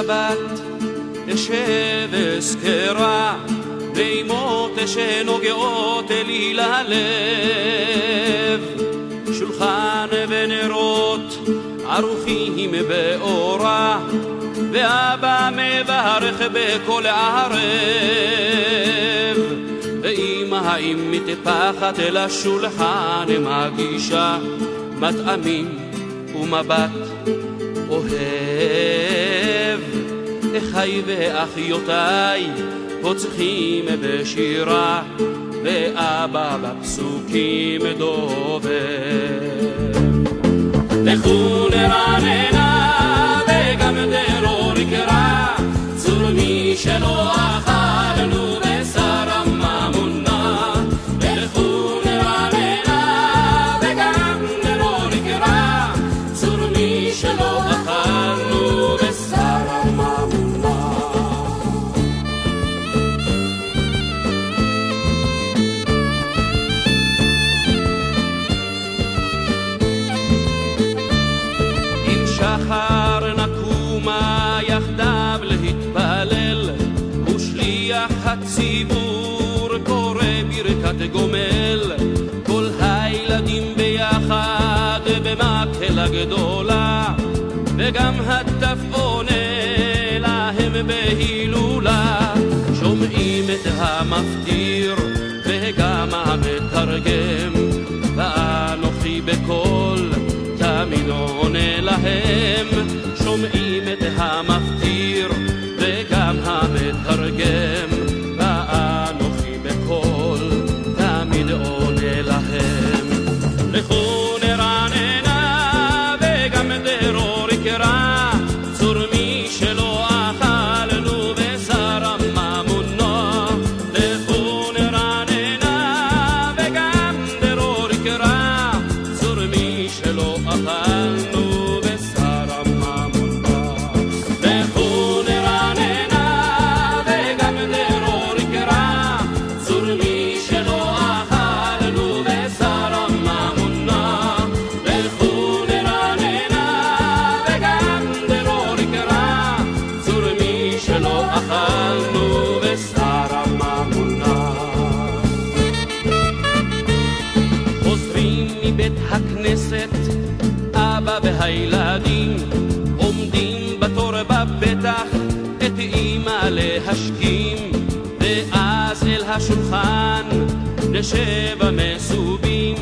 שבת אשב אזכרה נעימות שנוגעות לי ללב, שולחן ונרות ערוכים באורה, ואבא מברך בכל ערב, ואמא האם מטפחת אל השולחן מגישה מטעמים ומבט אוהב. אחיי ואחיותיי פוצחים בשירה, ואבא בפסוקים דובר. לכו נרננה וגם דרור יקרא, צור מי שלא אכלנו בשר ממונה. לכו נרננה וגם דרור יקרא, צור מי שלא אכלנו בשר ממונה. שחר נקומה יחדיו להתפלל, ושליח הציבור קורא ברכת גומל, כל הילדים ביחד במקהלה גדולה, וגם הטף עונה להם בהילולה. שומעים את המפטיר וגם המתרגם, ואנוכי בקול תמיד עונה להם. שומעים את המפטיר וגם המתרגם, ואנוכי בקול תמיד עונה להם. לכו נרננה וגם דרור יקרא, צור מי שלא אכלנו בשר ממונה. לכו נרננה וגם דרור יקרא, צור מי שלא אכלנו בשר ממונה. לכו נרננה וגם דרור יקרא, צור מי שלא אכלנו בשר ממונה. לכו נרננה וגם דרור יקרא, צור מי שלא אכלנו בשר ממונה. חוזרים מבית הכנסת, אבא והילדים עומדים בתור בפתח את אמא להשכים, ואז אל השולחן נשב המסובים,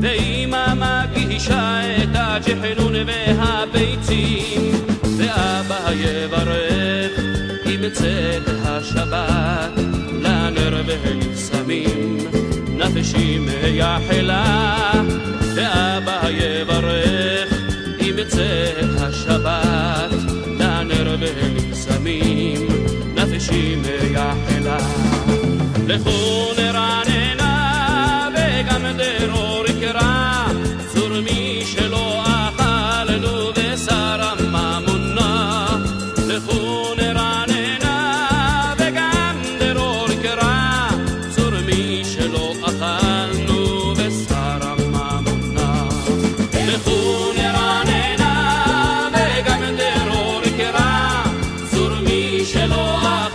ואמא מגישה את הג'חנון והביצים, ואבא יברך עם צאת השבת לנר והנפסמים נפשים יחלה. ואבא יברך עם צאת השבת לנר והנפסמים נפשים יחלה. לכו נרננה וגם דרור יקרא, צור מי שלא אכלנו בשר ממונה. לכו נרננה וגם דרור יקרא, צור מי שלא אכלנו בשר ממונה. לכו נרננה וגם דרור יקרא, צור מי שלא אכלנו